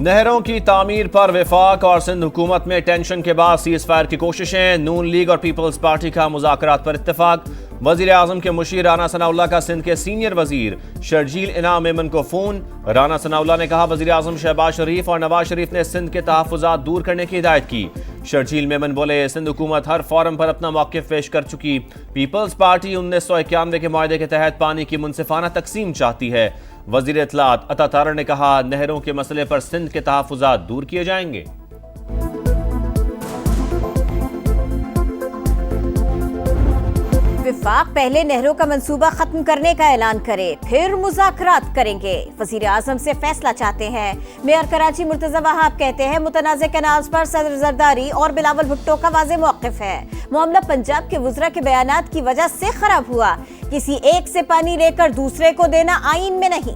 नहरों की तामीर पर वफाक और सिंध हुकूमत में टेंशन के बाद सीज फायर की कोशिशें। नून लीग और पीपल्स पार्टी का मुज़ाकरात पर इत्तेफाक। वज़ीर आज़म के मुशीर राना सनाउल्लाह का सिंध के सीनियर वज़ीर शर्जील इनाम मेमन को फ़ोन। राना सनाउल्लाह ने कहा वज़ीर आज़म शहबाज शरीफ और नवाज शरीफ ने सिंध के तहफ़्फ़ुज़ात दूर करने की हिदायत की। शर्जील मेमन बोले सिंध हुकूमत हर फोरम पर अपना मौक़िफ़ पेश कर चुकी। पीपल्स पार्टी 1991 के मुआहदे के तहत पानी की मुनसिफाना तकसीम चाहती है। वज़ीर इत्तलात अता तारा ने कहा नहरों के मसले पर सिंध के तहफ़्फ़ुज़ात दूर किए जाएंगे। विफाक पहले नहरों का मंसूबा खत्म करने का ऐलान करे, फिर मुज़ाकरात करेंगे। वज़ीर आज़म से फैसला चाहते हैं। मेयर कराची मुर्तज़ा वहाब कहते हैं मुतनाज़े कैनाल्स पर सदर जरदारी और बिलावल भुट्टो का वाज़े मौक़िफ़ है। मामला पंजाब के वज़रा के बयानात की वजह से खराब हुआ। किसी एक से पानी लेकर दूसरे को देना आईन में नहीं।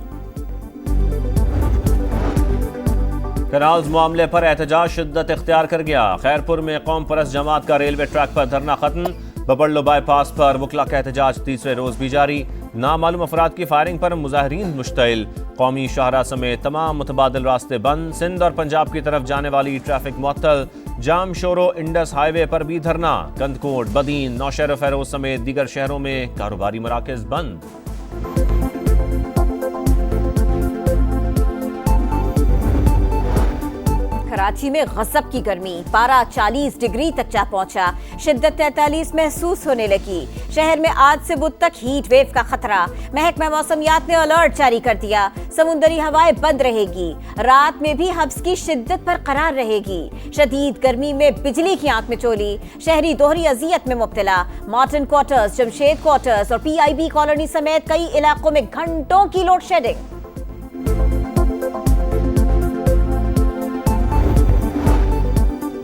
कैनाल्स मामले पर एहतजाज शिद्दत इख्तियार कर गया। खैरपुर में कौम परस्त जमात का रेलवे ट्रैक पर धरना खत्म। बबरलो बाईपास पर वकला का एहतजाज तीसरे रोज भी जारी। नामालूम अफराद की फायरिंग पर मुजाहिरीन मुश्तइल। कौमी शाहरा समेत तमाम मुतबादिल रास्ते बंद। सिंध और पंजाब की तरफ जाने वाली ट्रैफिक मुअत्तल। जाम शोरो इंडस हाईवे पर भी धरना। कंदकोट, बदीन, नौशहर फैरोज समेत दीगर शहरों में कारोबारी मराकज़ बंद। कराची में गजब की गर्मी, पारा 40 डिग्री तक जा पहुंचा। शिद्दत 43 महसूस होने लगी। शहर में आज से बुध तक हीट वेव का खतरा। महकमा मौसमियात ने अलर्ट जारी कर दिया। समुद्री हवाएं बंद रहेगी। रात में भी हब्स की शिद्दत बरकरार रहेगी। शदीद गर्मी में बिजली की आंख में चोली। शहरी दोहरी अजियत में मुब्तला। मार्टिन क्वार्टर्स, जमशेद क्वार्टर्स और PIB कॉलोनी समेत कई इलाकों में घंटों की लोड शेडिंग।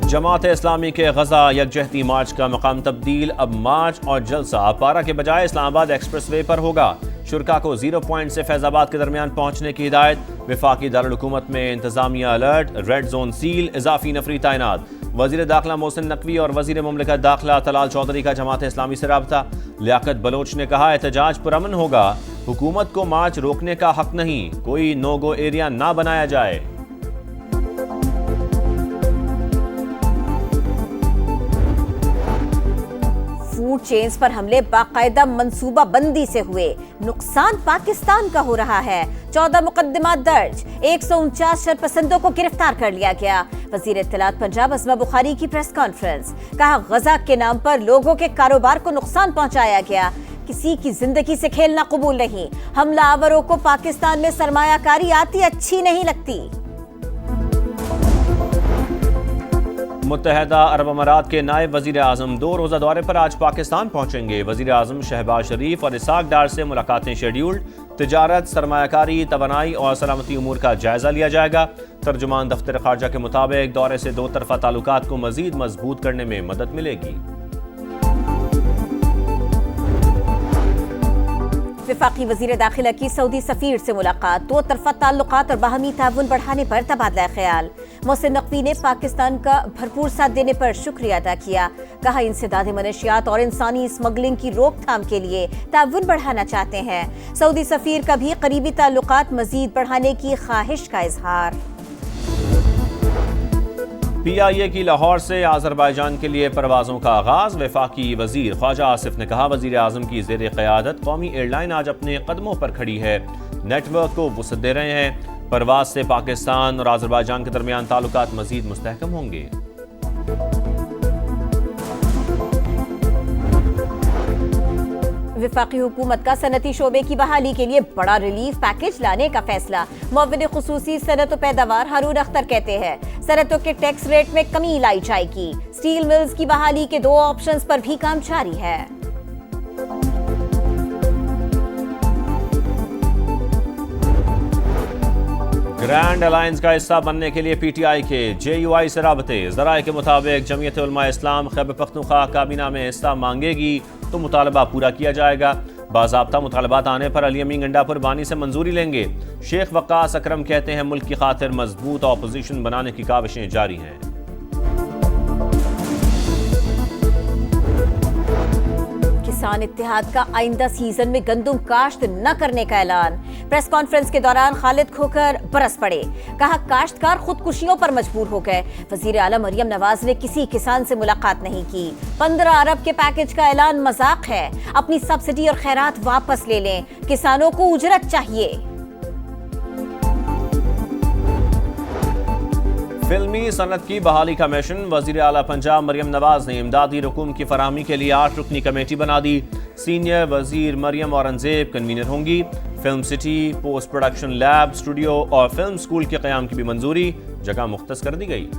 जमात इस्लामी के गजा यकजहती मार्च का मकाम तब्दील। अब मार्च और जलसा पारा के बजाय इस्लामाबाद एक्सप्रेसवे पर होगा। शुरका को 0 पॉइंट से फैजाबाद के दरमियान पहुंचने की हिदायत। वफाकी दारुल हुकूमत में इंतजामिया अलर्ट, रेड जोन सील, इजाफी नफरी तैनात। वजीर दाखिला मोहसिन नकवी और वजीर मुमलिकत दाखिला तलाल चौधरी का जमात इस्लामी से राब्ता। लियाकत बलोच ने कहा एहतजाज पुरअमन होगा। हुकूमत को मार्च रोकने का हक नहीं, कोई नो गो एरिया ना बनाया जाए। फूड चेन्स पर हमले बाकायदा मंसूबा बंदी से हुए। नुकसान पाकिस्तान का हो रहा है। 14 मुकदमात दर्ज। 149 शरपसंदों को गिरफ्तार कर लिया गया। वजीर इत्तलात पंजाब अस्मा बुखारी की प्रेस कॉन्फ्रेंस। कहा गजा के नाम पर लोगों के कारोबार को नुकसान पहुंचाया गया। किसी की जिंदगी से खेलना कबूल नहीं। हमलावरों को पाकिस्तान में सरमायाकारी आती अच्छी नहीं लगती। मुत्तहदा अरब अमारात के नायब वजीर आज़म 2 रोज़ा दौरे पर आज पाकिस्तान पहुंचेंगे। वजीर आज़म शहबाज शरीफ और इसाक डार से मुलाकातें शेड्यूल्ड। तिजारत, सरमायाकारी, तवानाई और सलामती उमूर का जायजा लिया जाएगा। तर्जुमान दफ्तर खारजा के मुताबिक दौरे से 2 तरफा ताल्लुकात को मजीद मजबूत करने में मदद मिलेगी। वफाकी वजीर दाखिला की सऊदी सफीर से मुलाकात। 2 तरफा ताल्लुकात और बाहमी ताउन बढ़ाने पर तबादला ख्याल। मोहसिन नकवी ने पाकिस्तान का भरपूर साथ देने पर शुक्रिया अदा किया। कहा इंसदाद मनशियात और इंसानी स्मगलिंग की रोकथाम के लिए ताउन बढ़ाना चाहते हैं। सऊदी सफीर का भी करीबी ताल्लुकात मजीद बढ़ाने की ख्वाहिश का इजहार। PIA की लाहौर से आज़रबाईजान के लिए परवाज़ों का आगाज़। वफाकी वजीर ख्वाजा आसिफ ने कहा वजीर आज़म की ज़ेर क़यादत कौमी एयरलाइन आज अपने कदमों पर खड़ी है। नेटवर्क को वुसअत दे रहे हैं। परवाज से पाकिस्तान और आज़रबाईजान के दरमियान ताल्लुकात मज़ीद मुस्तहकम होंगे। वफाकी हुकूमत का सनती शोबे की बहाली के लिए बड़ा रिलीफ पैकेज लाने का फैसला। मुअव्विन खुसूसी सनत व पैदावार हारून अख्तर कहते हैं सनतों के टैक्स रेट में कमी लाई जाएगी। स्टील मिल्स की बहाली के 2 ऑप्शंस पर भी काम जारी है। ग्रैंड अलायंस का हिस्सा बनने के लिए PTI के JUI से राबते। ज़राए के मुताबिक जमीयत उलमा इस्लाम खैबर पख्तूनख्वा काबीना में हिस्सा मांगेगी तो मुतालबा पूरा किया जाएगा। बाज़ाब्ता मुतालबात आने पर अली अमीन गंडापुर बानी से मंजूरी लेंगे। शेख वक्कास अकरम कहते हैं मुल्क की खातिर मजबूत ऑपोजिशन बनाने की काविशें जारी हैं। किसान इत्तेहाद का आइंदा सीजन में गंदम काश्त न करने का ऐलान। प्रेस कॉन्फ्रेंस के दौरान खालिद खोखर बरस पड़े, कहा काश्तकार खुदकुशियों पर मजबूर हो गए। वजीर आला मरियम नवाज ने किसी किसान से मुलाकात नहीं की। 15 अरब के पैकेज का ऐलान मजाक है, अपनी सब्सिडी और खैरात वापस ले लें, किसानों को उजरत चाहिए। फिल्मी सनत की बहाली का मिशन। वजीर आला पंजाब मरियम नवाज ने इमदादी रकूम की फराहमी के लिए 8 रुकनी कमेटी बना दी। सीनियर वजीर मरियम औरंगजेब कन्वीनर होंगी। Film city, post production lab, studio और फिल्म स्कूल के क़याम की भी मंजूरी, जगह मुख्तस कर दी गई।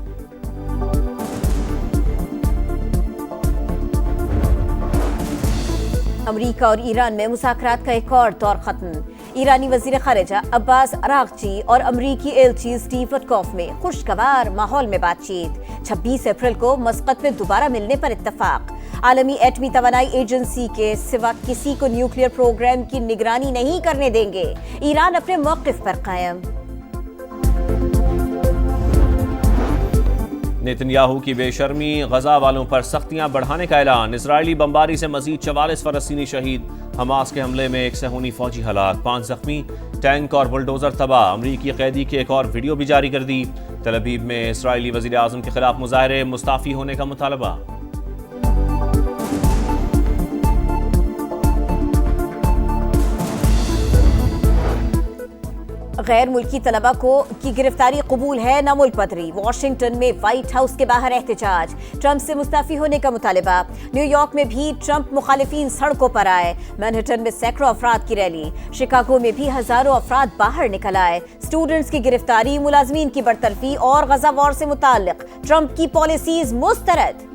अमरीका और ईरान में मुज़ाकरात का एक और दौर खत्म। ईरानी वजीर खारिजा अब्बास अरागची और अमरीकी एलची स्टीव विटकॉफ में खुशगवार माहौल में बातचीत। 26 अप्रैल को मस्कत में दोबारा मिलने पर इत्तफाक। आलमी एटमी तवानाई एजेंसी के सिवा किसी को न्यूक्लियर प्रोग्राम की निगरानी नहीं करने देंगे, ईरान अपने मौक़िफ़ पर कायम। नेतन्याहू की बेशर्मी, गजा वालों पर सख्तियां बढ़ाने का ऐलान। इजरायली बमबारी से मजीद 44 फलस्तीनी शहीद। हमास के हमले में 1 सहूनी फौजी हलाक, 5 जख्मी। टैंक और बुलडोजर तबाह। अमरीकी कैदी की एक और वीडियो भी जारी कर दी। तल अवीव में इसराइली वजीर आज़म के खिलाफ मुजाहरे, मुस्ताफ़ी होने का मुतालबा। गैर मुल्की तलबा की गिरफ्तारी कबूल है, न मुल्क बदरी। वॉशिंगटन में व्हाइट हाउस के बाहर एहतजाज, ट्रंप से मुस्ताफी होने का मुतालबा। न्यूयॉर्क में भी ट्रंप मुखालिफिन सड़कों पर आए। मैनहट्टन में सैकड़ों अफराद की रैली। शिकागो में भी हजारों अफराद बाहर निकल आए। स्टूडेंट्स की गिरफ्तारी, मुलाजमीन की बरतरफी और गजा वॉर से मुताल्लिक ट्रंप की पॉलिसीज मुस्तरद।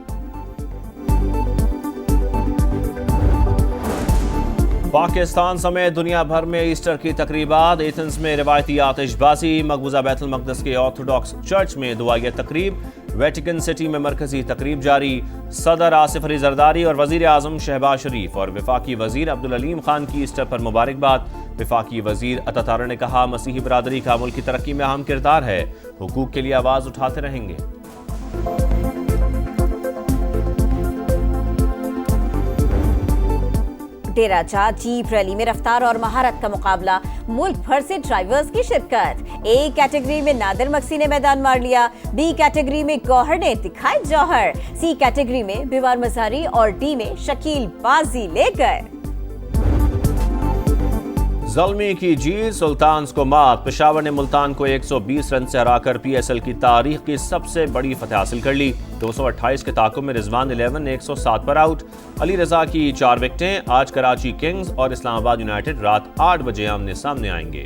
पाकिस्तान समेत दुनिया भर में ईस्टर की तकरीबात। एथेंस में रिवायती आतिशबाजी। मकबूजा बैतुल मक़दस के ऑर्थोडॉक्स चर्च में दुआया तकरीब। वेटिकन सिटी में मरकजी तकरीब जारी। सदर आसिफ अली जरदारी और वजीर आज़म शहबाज शरीफ और वफाकी वजीर अब्दुल अलीम खान की ईस्टर पर मुबारकबाद। वफाकी वजीर अतातारा ने कहा, मसीही बरादरी का मुल्क की तरक्की में अहम किरदार है, हुकूक के लिए आवाज़ उठाते रहेंगे। डेरा जाट जीप रैली में रफ्तार और महारत का मुकाबला। मुल्क भर से ड्राइवर्स की शिरकत। ए कैटेगरी में नादिर मक्सी ने मैदान मार लिया। बी कैटेगरी में गौहर ने दिखाए जौहर। सी कैटेगरी में बिवार मजारी और डी में शकील बाजी लेकर। ज़ल्मी की जीत, सुल्तान्स को मात। पेशावर ने मुल्तान को 120 रन से हराकर PSL की तारीख की सबसे बड़ी फतह हासिल कर ली। 228 के ताक़ुब में रिजवान 11 107 पर आउट। अली रजा की 4 विकेटें। आज कराची किंग्स और इस्लामाबाद यूनाइटेड रात 8 बजे आमने सामने आएंगे।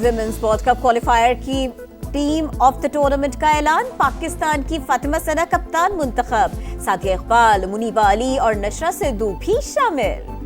विमेंस वर्ल्ड कप क्वालिफायर की टीम ऑफ द टूर्नामेंट का ऐलान। पाकिस्तान की फातिमा सना कप्तान मुंतखब। सादिया इकबाल, मुनीबा अली और नशरा सिद्धू भी शामिल।